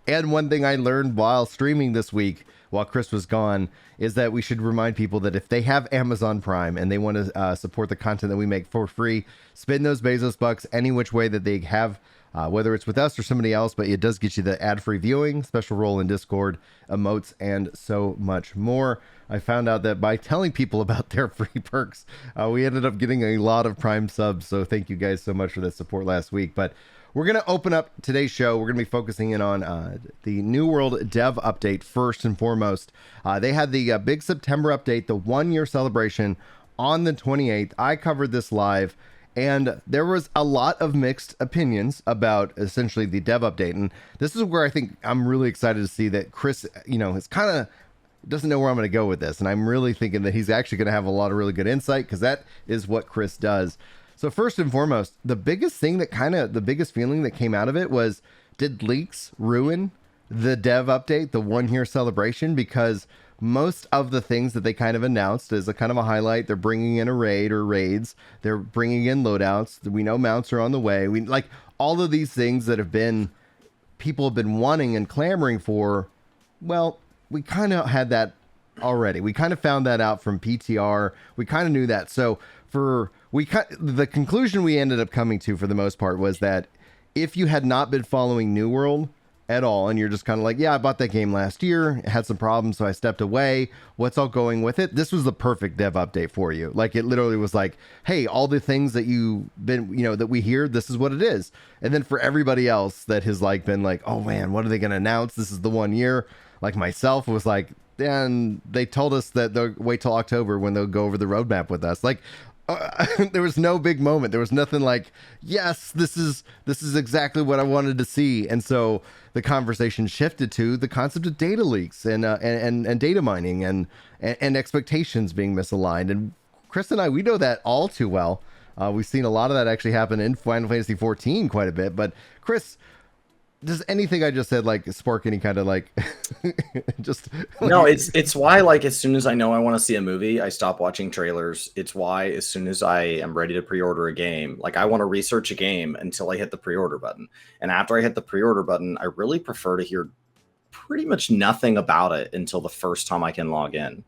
And one thing I learned while streaming this week, while Chris was gone, is that we should remind people that if they have Amazon Prime and they want to support the content that we make for free, spend those Bezos bucks any which way that they have, whether it's with us or somebody else. But it does get you the ad-free viewing, special role in Discord, emotes, and so much more. I found out that by telling people about their free perks, we ended up getting a lot of Prime subs. So thank you guys so much for that support last week. But we're going to open up today's show. We're going to be focusing in on the New World Dev Update first and foremost. They had the big September update, the 1 year celebration on the 28th. I covered this live, and there was a lot of mixed opinions about essentially the dev update. And this is where I think I'm really excited to see that Chris, is kind of doesn't know where I'm going to go with this. And I'm really thinking that he's actually going to have a lot of really good insight, because that is what Chris does. So first and foremost, the biggest feeling that came out of it was, did leaks ruin the dev update, the 1 year celebration? Because most of the things that they kind of announced as a kind of a highlight, they're bringing in a raid or raids, they're bringing in loadouts. We know mounts are on the way. We like all of these things that people have been wanting and clamoring for. Well, we kind of had that already. We kind of found that out from PTR. We kind of knew that. So the conclusion we ended up coming to for the most part was that if you had not been following New World at all, and you're just kind of like, yeah, I bought that game last year, it had some problems, so I stepped away. What's all going with it? This was the perfect dev update for you. Like, it literally was like, hey, all the things that you've been, that we hear, this is what it is. And then for everybody else that has like been like, oh man, what are they going to announce? This is the 1 year. Like myself was like, and they told us that they'll wait till October when they'll go over the roadmap with us. Like, there was no big moment. There was nothing like, yes, this is exactly what I wanted to see. And so the conversation shifted to the concept of data leaks and data mining and expectations being misaligned. And Chris and I, we know that all too well. We've seen a lot of that actually happen in Final Fantasy 14 quite a bit. But Chris, does anything I just said like spark any kind of like just like... No, it's why, like, as soon as I know I want to see a movie, I stop watching trailers. It's why as soon as I am ready to pre-order a game, like, I want to research a game until I hit the pre-order button. And after I hit the pre-order button, I really prefer to hear pretty much nothing about it until the first time I can log in.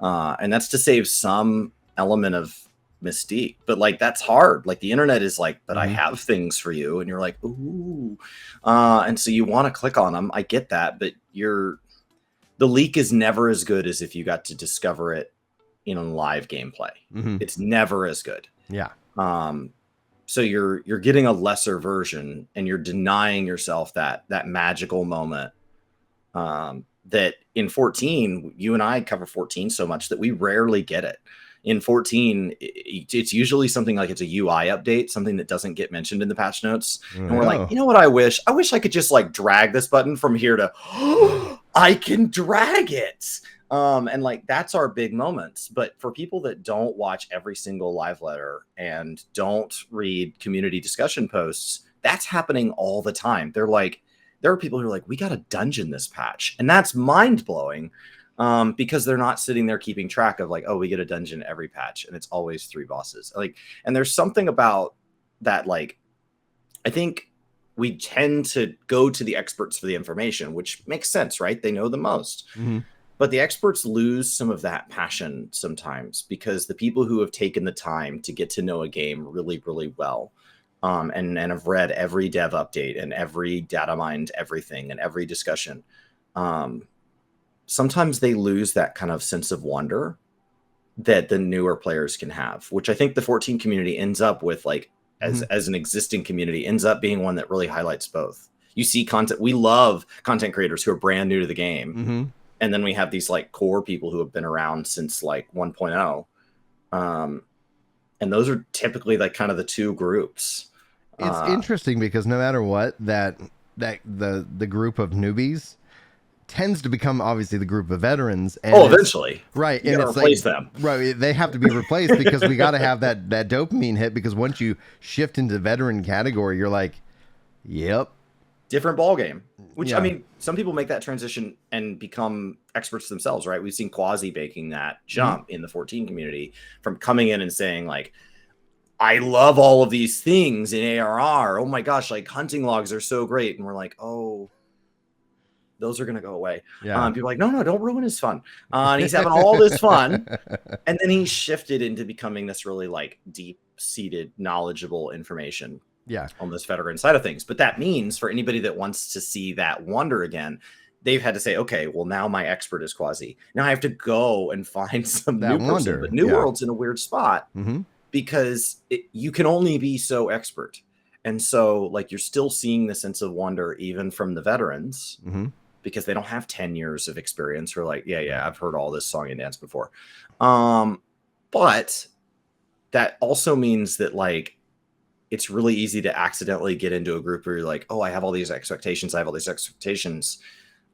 And that's to save some element of mystique, but like, that's hard. Like, the internet is like, but I have things for you, and you're like, ooh, and so you want to click on them. I get that, but the leak is never as good as if you got to discover it in a live gameplay. It's never as good. Yeah. So you're getting a lesser version, and you're denying yourself that magical moment. That in 14, you and I cover 14 so much that we rarely get it. In 14, it's usually something like it's a UI update, something that doesn't get mentioned in the patch notes. And we're like, you know what I wish? I wish I could just like drag this button from here to, I can drag it. And like, that's our big moments. But for people that don't watch every single live letter and don't read community discussion posts, that's happening all the time. They're like, there are people who are like, we got a dungeon this patch. And that's mind blowing. Because they're not sitting there keeping track of like, oh, we get a dungeon every patch and it's always 3 bosses. Like, and there's something about that. Like, I think we tend to go to the experts for the information, which makes sense, right? They know the most. But the experts lose some of that passion sometimes, because the people who have taken the time to get to know a game really, really well, and have read every dev update and every data mined everything and every discussion, sometimes they lose that kind of sense of wonder that the newer players can have, which I think the 14 community ends up with, like, as an existing community, ends up being one that really highlights both. You see content. We love content creators who are brand new to the game. And then we have these like core people who have been around since like 1.0. And those are typically like kind of the two groups. It's interesting because no matter what, that the group of newbies tends to become obviously the group of veterans. And eventually. Right. You and it's replace like, them. Right. They have to be replaced because we got to have that dopamine hit, because once you shift into the veteran category, you're like, yep. Different ball game. Which, I mean, some people make that transition and become experts themselves, right? We've seen Quasi making that jump in the 14 community from coming in and saying like, I love all of these things in ARR. Oh my gosh, like hunting logs are so great. And we're like, oh, those are going to go away. Yeah. People are like, no, don't ruin his fun. And he's having all this fun. And then he shifted into becoming this really like deep seated, knowledgeable information on this veteran side of things. But that means for anybody that wants to see that wonder again, they've had to say, okay, well, now my expert is Quasi. Now I have to go and find some that new wonder. person. But New World's in a weird spot because you can only be so expert. And so like you're still seeing the sense of wonder even from the veterans because they don't have 10 years of experience or like, yeah, I've heard all this song and dance before. But that also means that like it's really easy to accidentally get into a group where you're like, oh, I have all these expectations.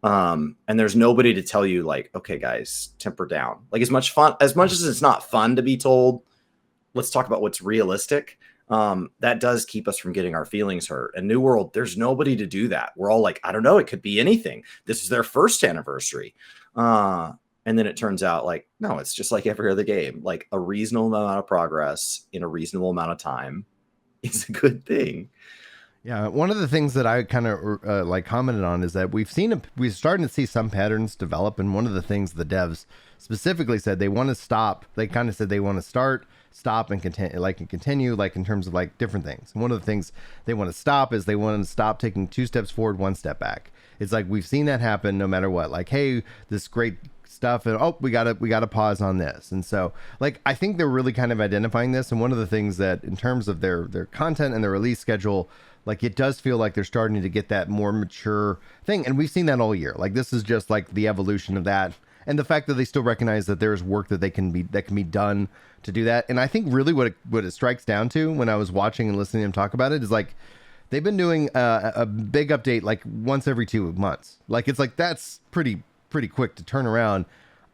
And there's nobody to tell you like, okay, guys, temper down. Like as much as it's not fun to be told, let's talk about what's realistic. That does keep us from getting our feelings hurt. And New World, there's nobody to do that. We're all like, I don't know, it could be anything. This is their first anniversary. And then it turns out like, no, it's just like every other game. Like a reasonable amount of progress in a reasonable amount of time is a good thing. Yeah, one of the things that I kind of like commented on is that we're starting to see some patterns develop. And one of the things the devs specifically said they want to stop. They kind of said they want to stop and continue, like in terms of like different things. And one of the things they want to stop is they want to stop taking 2 steps forward, 1 step back. It's like we've seen that happen no matter what. Like, hey, this great stuff, and we gotta pause on this. And so like I think they're really kind of identifying this. And one of the things that in terms of their content and their release schedule, like it does feel like they're starting to get that more mature thing. And we've seen that all year. Like this is just like the evolution of that. And the fact that they still recognize that there's work that can be done to do that. And I think really what it strikes down to when I was watching and listening to them talk about it is like they've been doing a big update like once every 2 months. Like it's like that's pretty quick to turn around.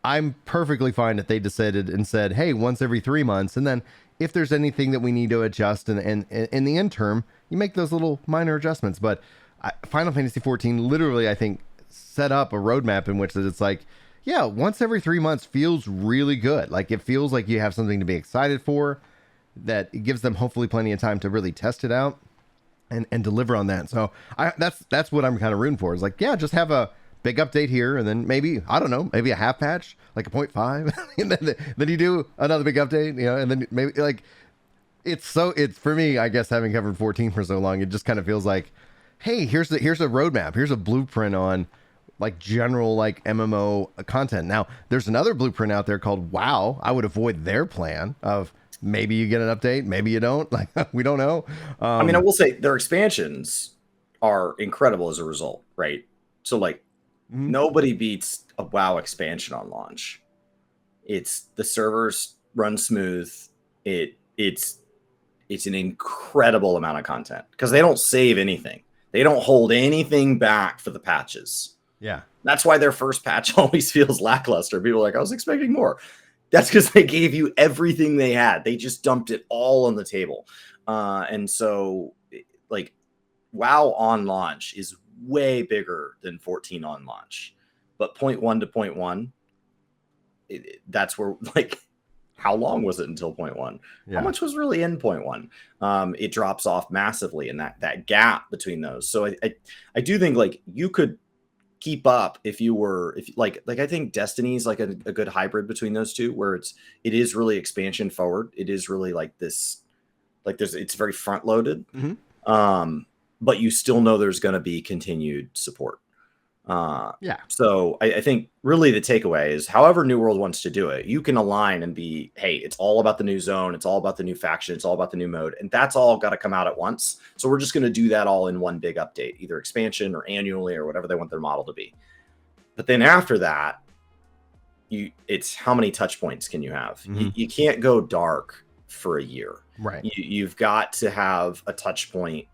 I'm perfectly fine if they decided and said, hey, once every 3 months. And then if there's anything that we need to adjust and in the interim, you make those little minor adjustments. But Final Fantasy XIV literally, I think, set up a roadmap in which it's like, yeah, once every 3 months feels really good. Like it feels like you have something to be excited for, that it gives them hopefully plenty of time to really test it out and deliver on that. So that's what I'm kind of rooting for is like, yeah, just have a big update here. And then maybe, I don't know, maybe a half patch, like a 0.5. And then you do another big update, you know, and then maybe like it's for me, I guess, having covered 14 for so long, it just kind of feels like, hey, here's a roadmap. Here's a blueprint on like general like MMO content. Now there's another blueprint out there called WoW. I would avoid their plan of maybe you get an update, maybe you don't. Like we don't know. I mean, I will say their expansions are incredible as a result, right? So like nobody beats a WoW expansion on launch. It's the servers run smooth. It's an incredible amount of content because they don't save anything. They don't hold anything back for the patches. Yeah. That's why their first patch always feels lackluster. People are like, I was expecting more. That's because they gave you everything they had. They just dumped it all on the table. And so like WoW on launch is way bigger than 14 on launch. But 0.1 to 0.1, that's where like, how long was it until 0.1? Yeah. How much was really in 0.1? It drops off massively in that gap between those. So I do think like you could keep up if I think Destiny's like a good hybrid between those two, where it is really expansion forward. It is really like this, like it's very front loaded. But you still know there's going to be continued support. So I think really the takeaway is however New World wants to do it, you can align and be, hey, it's all about the new zone. It's all about the new faction. It's all about the new mode. And that's all got to come out at once. So we're just going to do that all in one big update, either expansion or annually or whatever they want their model to be. But then after that, it's how many touch points can you have? You can't go dark for a year. Right. You've got to have a touch point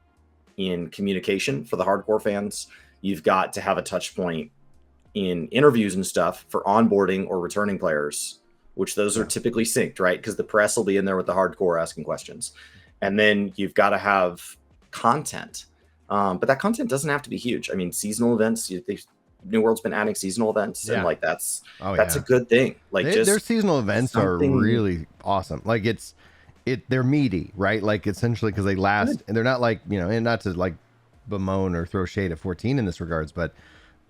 in communication for the hardcore fans. You've got to have a touch point in interviews and stuff for onboarding or returning players, which those are typically synced, right? Because the press will be in there with the hardcore asking questions. And then you've got to have content. But that content doesn't have to be huge. I mean, seasonal events, New World's been adding seasonal events, and like that's a good thing. Like their seasonal events are really awesome. Like they're meaty, right? Like essentially because they last and they're not like, you know, and not to like bemoan or throw shade at 14 in this regards, but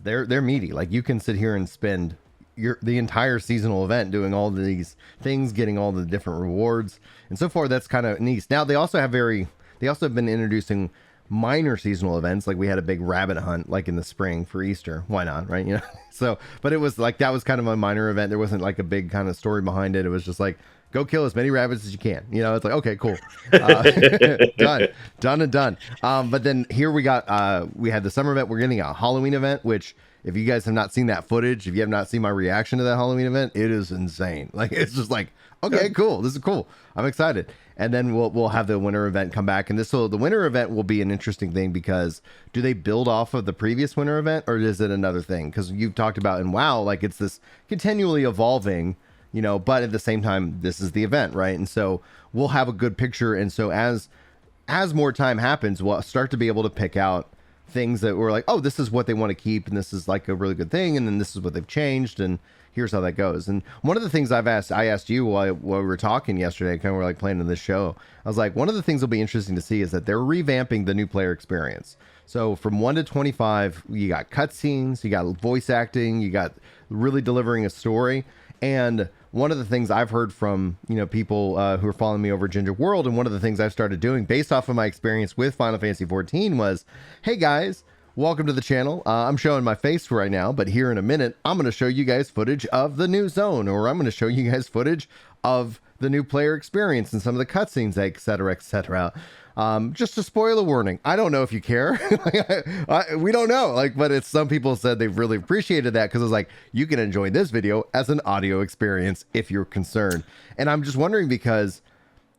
they're meaty. Like you can sit here and spend the entire seasonal event doing all these things, getting all the different rewards, and so far that's kind of neat. Now they also have been introducing minor seasonal events. Like we had a big rabbit hunt like in the spring for Easter. Why not, right? So but it was like that was kind of a minor event. There wasn't like a big kind of story behind it. It was just like, go kill as many rabbits as you can. It's like, okay, cool. Done and done. But then here we had the summer event. We're getting a Halloween event, which if you guys have not seen that footage, if you have not seen my reaction to that Halloween event, it is insane. Like, it's just like, okay, cool. This is cool. I'm excited. And then we'll have the winter event come back. And the winter event will be an interesting thing because do they build off of the previous winter event or is it another thing? Because you've talked about in WoW, like it's this continually evolving, but at the same time, this is the event, right? And so we'll have a good picture. And so as more time happens, we'll start to be able to pick out things that we're like, oh, this is what they want to keep, and this is like a really good thing, and then this is what they've changed, and here's how that goes. And one of the things I asked you while we were talking yesterday, kind of like planning this show, I was like, one of the things that'll be interesting to see is that they're revamping the new player experience. So from 1 to 25, you got cutscenes, you got voice acting, you got really delivering a story. And one of the things I've heard from, people who are following me over Ginger World, and one of the things I've started doing based off of my experience with Final Fantasy XIV was, hey guys, welcome to the channel. I'm showing my face right now, but here in a minute, I'm going to show you guys footage of the new zone, or I'm going to show you guys footage of the new player experience and some of the cutscenes, et cetera, et cetera. Just a spoiler warning. I don't know if you care. We don't know. But some people said they've really appreciated that because it's like, you can enjoy this video as an audio experience if you're concerned. And I'm just wondering because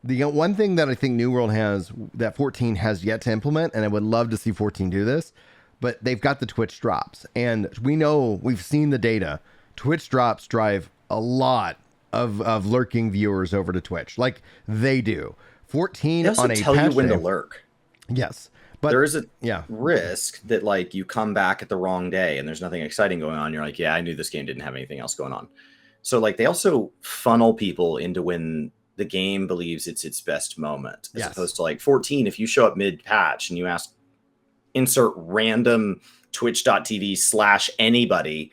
the one thing that I think New World has that 14 has yet to implement, and I would love to see 14 do this, but they've got the Twitch drops. And we've seen the data. Twitch drops drive a lot of lurking viewers over to Twitch. Like they do. 14 they also on a tell you when to lurk. Yes, but there is a risk that you come back at the wrong day and there's nothing exciting going on. You're like, yeah, I knew this game didn't have anything else going on. So they also funnel people into when the game believes it's its best moment, as opposed to 14. If you show up mid patch and you ask insert random twitch.tv/anybody,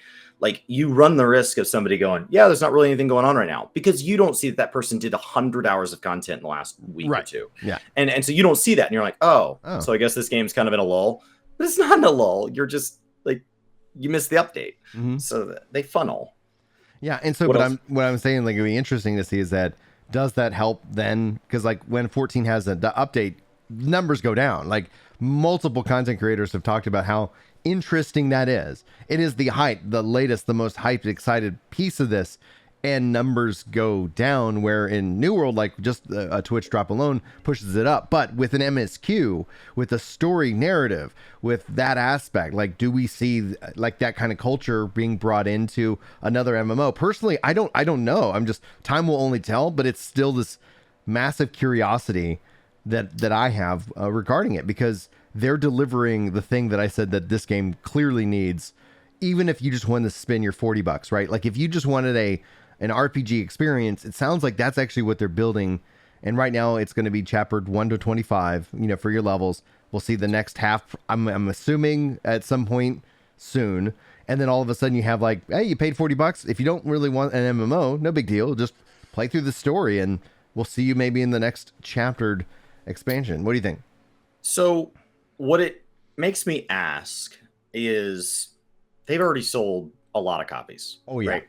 you run the risk of somebody going, yeah, there's not really anything going on right now, because you don't see that person did 100 hours of content in the last week or two. Yeah. And so you don't see that. And you're like, oh, so I guess this game's kind of in a lull. But it's not in a lull. You're just you missed the update. Mm-hmm. So they funnel. Yeah. And so what I'm saying, it'd be interesting to see is that, does that help then? Because when 14 has the update, numbers go down. Multiple content creators have talked about how interesting that is. It is the latest, the most hyped, excited piece of this, and numbers go down, where in New World, just a Twitch drop alone pushes it up. But with an MSQ, with a story narrative, with that aspect, do we see that kind of culture being brought into another MMO? Personally, I don't know. Time will only tell, but it's still this massive curiosity that I have regarding it, because they're delivering the thing that I said that this game clearly needs, even if you just wanted to spend your $40, right? If you just wanted an RPG experience, it sounds like that's actually what they're building. And right now it's going to be chaptered 1 to 25, for your levels. We'll see the next half, I'm assuming at some point soon. And then all of a sudden you have hey, you paid $40. If you don't really want an MMO, no big deal. Just play through the story and we'll see you maybe in the next chaptered expansion. What do you think? So what it makes me ask is, they've already sold a lot of copies. Oh, yeah. Right?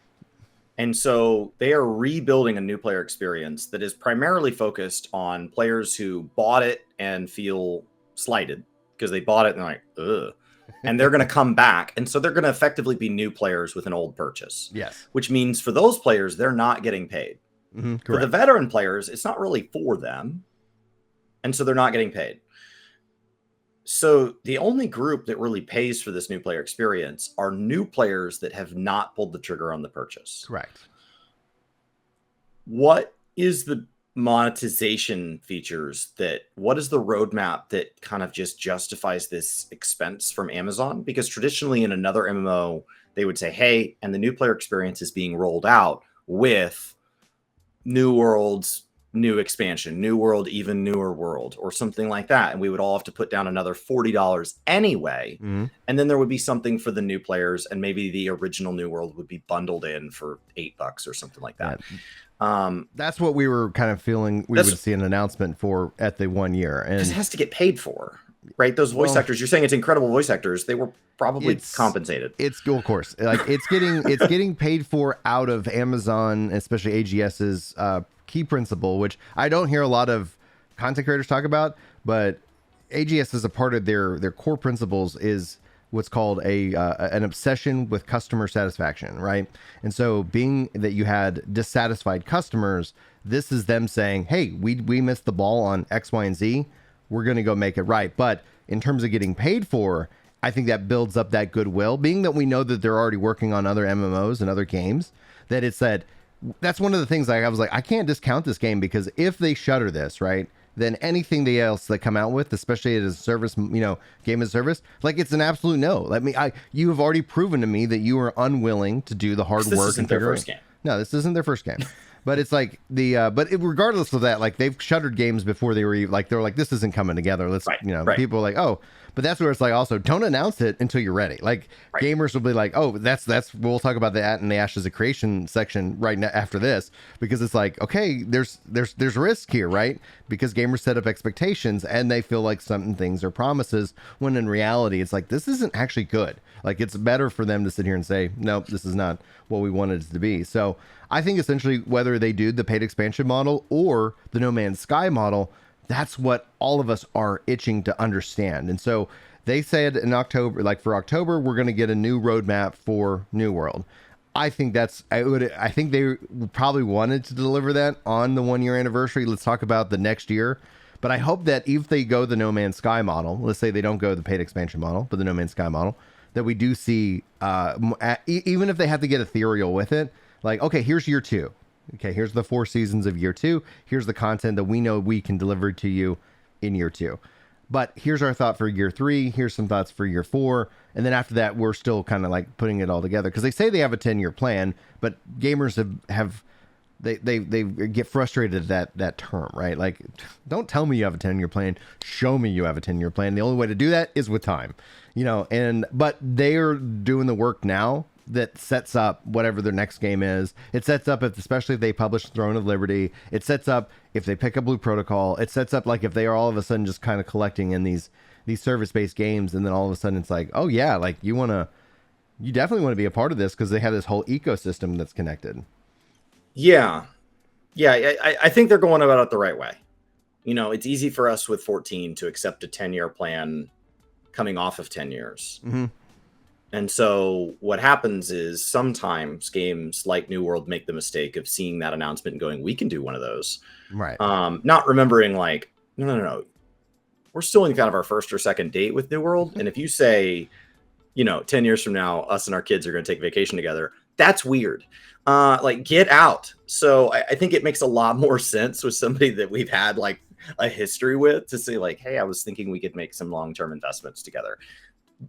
And so they are rebuilding a new player experience that is primarily focused on players who bought it and feel slighted because they bought it and they're like, ugh. And they're going to come back. And so they're going to effectively be new players with an old purchase. Yes. Which means for those players, they're not getting paid. Mm-hmm, for the veteran players, it's not really for them. And so they're not getting paid. So the only group that really pays for this new player experience are new players that have not pulled the trigger on the purchase. Correct. What is the monetization features what is the roadmap that kind of just justifies this expense from Amazon? Because traditionally in another MMO, they would say, hey, and the new player experience is being rolled out with New World's new expansion, new world, even newer world, or something like that. And we would all have to put down another $40 anyway. Mm-hmm. And then there would be something for the new players, and maybe the original new world would be bundled in for $8 or something like that. That's what we were kind of feeling we would see an announcement for at the 1 year. And it has to get paid for, right? Those voice actors, you're saying it's incredible voice actors. They were probably compensated. It's of course, like it's getting paid for out of Amazon, especially AGS's key principle, which I don't hear a lot of content creators talk about, but AGS is a part of their core principles is what's called an obsession with customer satisfaction, right? And so being that you had dissatisfied customers, this is them saying, hey, we missed the ball on X, Y, and Z. We're going to go make it right. But in terms of getting paid for, I think that builds up that goodwill, being that we know that they're already working on other MMOs and other games, that it's that's one of the things I was like, I can't discount this game, because if they shutter this, right, then anything else they come out with, especially as a service, game as a service, like it's an absolute no. You have already proven to me that you are unwilling to do the hard work and figure it out. No, this isn't their first game. But it's like regardless of that, like they've shuttered games before they were they're like, this isn't coming together. Let's, people are like, oh, but that's where it's like, also don't announce it until you're ready. Like gamers will be like, oh, that's, we'll talk about that in the Ashes of Creation section right now after this, because it's like, okay, there's risk here, right? Because gamers set up expectations and they feel like certain things are promises, when in reality, it's like, this isn't actually good. Like it's better for them to sit here and say, nope, this is not what we wanted it to be. So I think essentially whether they do the paid expansion model or the No Man's Sky model, that's what all of us are itching to understand. And so they said in October, like for October, we're going to get a new roadmap for New World. I think I think they probably wanted to deliver that on the 1 year anniversary. Let's talk about the next year. But I hope that if they go the No Man's Sky model, let's say they don't go the paid expansion model, but the No Man's Sky model, that we do see, even if they have to get ethereal with it, like, okay, here's year 2. Okay, here's the 4 seasons of year 2. Here's the content that we know we can deliver to you in year 2. But here's our thought for year 3. Here's some thoughts for year 4. And then after that, we're still kind of like putting it all together. Because they say they have a 10-year plan, but gamers they get frustrated at that term, right? Like, don't tell me you have a 10-year plan. Show me you have a 10-year plan. The only way to do that is with time, but they are doing the work now that sets up whatever their next game is. It sets up, especially if they publish Throne of Liberty. It sets up if they pick up Blue Protocol. It sets up like if they are all of a sudden just kind of collecting in these service-based games, and then all of a sudden it's like, oh yeah, like you definitely want to be a part of this because they have this whole ecosystem that's connected. Yeah. I think they're going about it the right way. It's easy for us with 14 to accept a 10-year plan coming off of 10 years. Mm-hmm. And so what happens is sometimes games like New World make the mistake of seeing that announcement and going, we can do one of those. Right. Not remembering like, no. We're still in kind of our first or second date with New World. And if you say, 10 years from now, us and our kids are going to take vacation together, that's weird. Like get out. So I think it makes a lot more sense with somebody that we've had like a history with to say like, hey, I was thinking we could make some long-term investments together.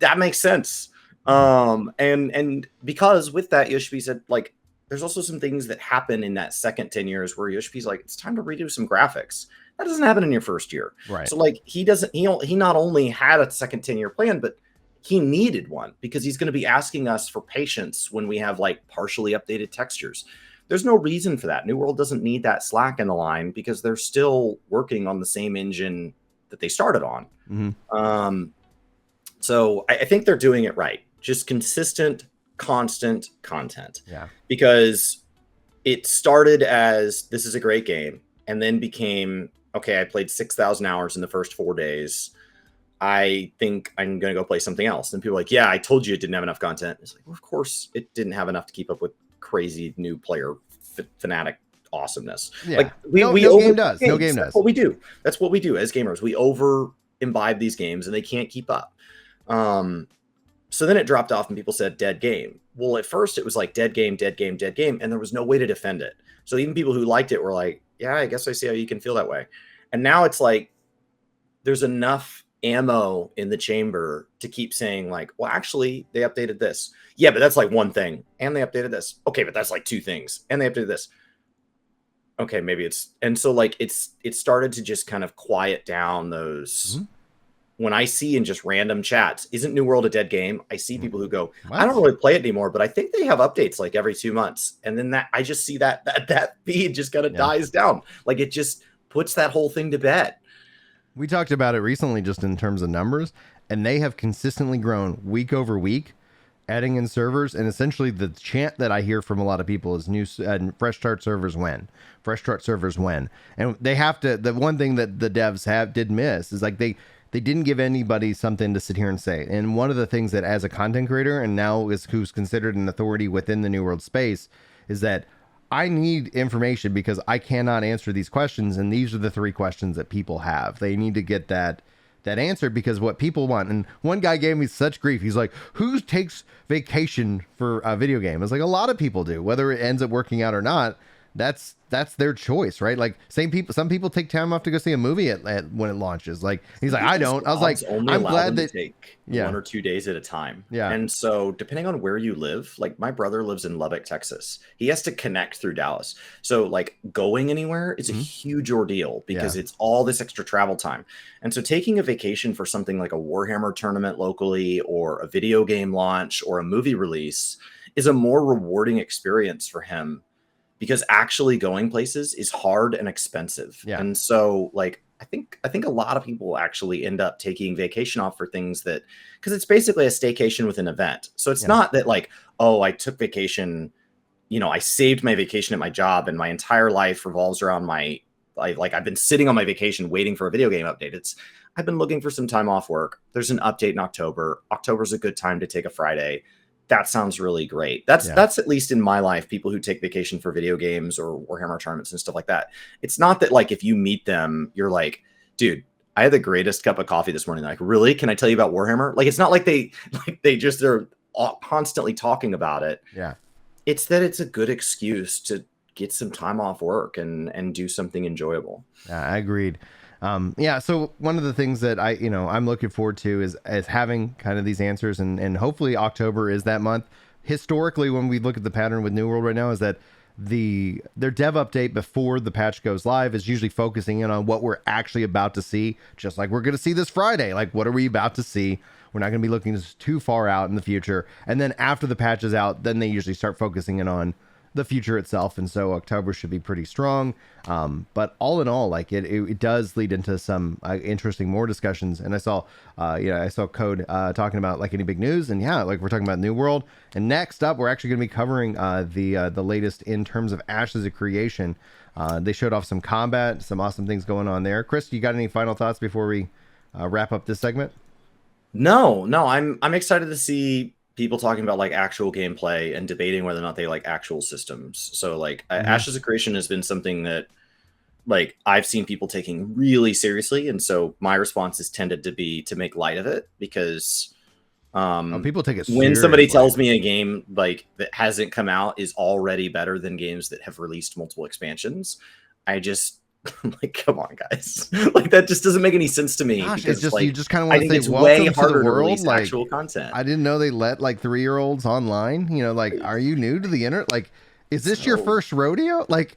That makes sense. And because with that, Yoshi said, like, there's also some things that happen in that second 10 years where Yoshi's like, it's time to redo some graphics. That doesn't happen in your first year. Right. So like he not only had a second 10-year plan, but he needed one because he's going to be asking us for patience when we have like partially updated textures. There's no reason for that. New World doesn't need that slack in the line because they're still working on the same engine that they started on. Mm-hmm. So I think they're doing it right. Just consistent, constant content. Yeah. Because it started as this is a great game and then became, okay, I played 6,000 hours in the first 4 days. I think I'm going to go play something else. And people are like, yeah, I told you it didn't have enough content. It's like, well, of course it didn't have enough to keep up with crazy new player fanatic awesomeness. Yeah. Like no game does. No game does. That's what we do. That's what we do as gamers. We over imbibe these games and they can't keep up. So then it dropped off and people said dead game. Well, at first it was like dead game. And there was no way to defend it. So even people who liked it were like, yeah, I guess I see how you can feel that way. And now it's like, there's enough ammo in the chamber to keep saying like, well, actually they updated this. Yeah, but that's like one thing. And they updated this. Okay, but that's like two things. And they updated this. okay, maybe it's, and so like it started to just kind of quiet down those. Mhm. When I see in just random chats, isn't New World a dead game? I see people who go, I don't What? really play it anymore, but I think they have updates like every 2 months. And then that I just see that feed just kind of Yeah. dies down. Like it just puts that whole thing to bed. We talked about it recently just in terms of numbers, and they have consistently grown week over week, adding in servers. And essentially, the chant that I hear from a lot of people is new fresh start servers when. Fresh start servers when. And they have to, the one thing that the devs did miss is like they didn't give anybody something to sit here and say. And one of the things that, as a content creator, and now is who's considered an authority within the New World space, is that I need information because I cannot answer these questions, and these are the three questions that people have. They need to get that answer because what people want. And one guy gave me such grief. He's like, "Who takes vacation for a video game?" It's like a lot of people do, whether it ends up working out or not. That's their choice, right? Like some people take time off to go see a movie at when it launches. Like he's like, I don't. I was like, only I'm allow glad them that to take yeah. 1 or 2 days at a time. Yeah. And so depending on where you live, like my brother lives in Lubbock, Texas. He has to connect through Dallas. So like going anywhere is a huge ordeal because it's all this extra travel time. And so taking a vacation for something like a Warhammer tournament locally or a video game launch or a movie release is a more rewarding experience for him because actually going places is hard and expensive. Yeah. And so like I think a lot of people actually end up taking vacation off for things that, because it's basically a staycation with an event. So it's not that like, oh, I took vacation, I saved my vacation at my job and my entire life revolves around I've been sitting on my vacation waiting for a video game update. I've been looking for some time off work. There's an update in October. October's a good time to take a Friday. That sounds really great. That's at least in my life, people who take vacation for video games or Warhammer tournaments and stuff like that. It's not that like if you meet them, you're like, dude, I had the greatest cup of coffee this morning. Like, really? Can I tell you about Warhammer? Like, it's not like they're constantly talking about it. Yeah. It's that it's a good excuse to get some time off work and do something enjoyable. Yeah, I agreed. So one of the things that I'm looking forward to is having kind of these answers, and hopefully October is that month. Historically, when we look at the pattern with New World right now, is that their dev update before the patch goes live is usually focusing in on what we're actually about to see, just like we're going to see this Friday. Like, what are we about to see? We're not going to be looking too far out in the future. And then after the patch is out, then they usually start focusing in on the future itself, and so October should be pretty strong. But all in all, like it does lead into some interesting more discussions. And I saw Code talking about like any big news, and like we're talking about New World. And next up, we're actually going to be covering the latest in terms of Ashes of Creation. They showed off some combat, some awesome things going on there. Chris, you got any final thoughts before we wrap up this segment? No, I'm excited to see people talking about like actual gameplay and debating whether or not they like actual systems. So like Ashes of Creation has been something that like I've seen people taking really seriously, and so my response has tended to be to make light of it because people take it when somebody tells me a game like that hasn't come out is already better than games that have released multiple expansions, I just like, come on, guys. Like that just doesn't make any sense to me. Gosh, because, it's just like, you just kind of I want to think say it's welcome way to harder the to world. release Like, actual content. I didn't know they let like 3-year-olds online. Like, are you new to the internet? Like, is this your first rodeo? Like,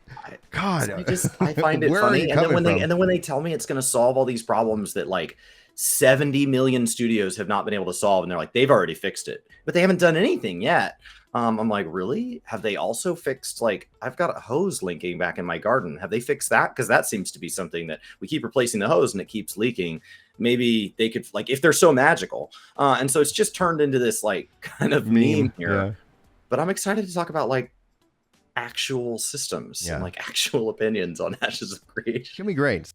God, I find it funny. And then when they tell me it's going to solve all these problems that like 70 million studios have not been able to solve, and they're like, they've already fixed it, but they haven't done anything yet. I'm like, really? Have they also fixed, like, I've got a hose leaking back in my garden. Have they fixed that? Because that seems to be something that we keep replacing the hose and it keeps leaking. Maybe they could, like, if they're so magical. And so it's just turned into this, like, kind of meme here. Yeah. But I'm excited to talk about, like, actual systems and, like, actual opinions on Ashes of Creation. It's gonna be great.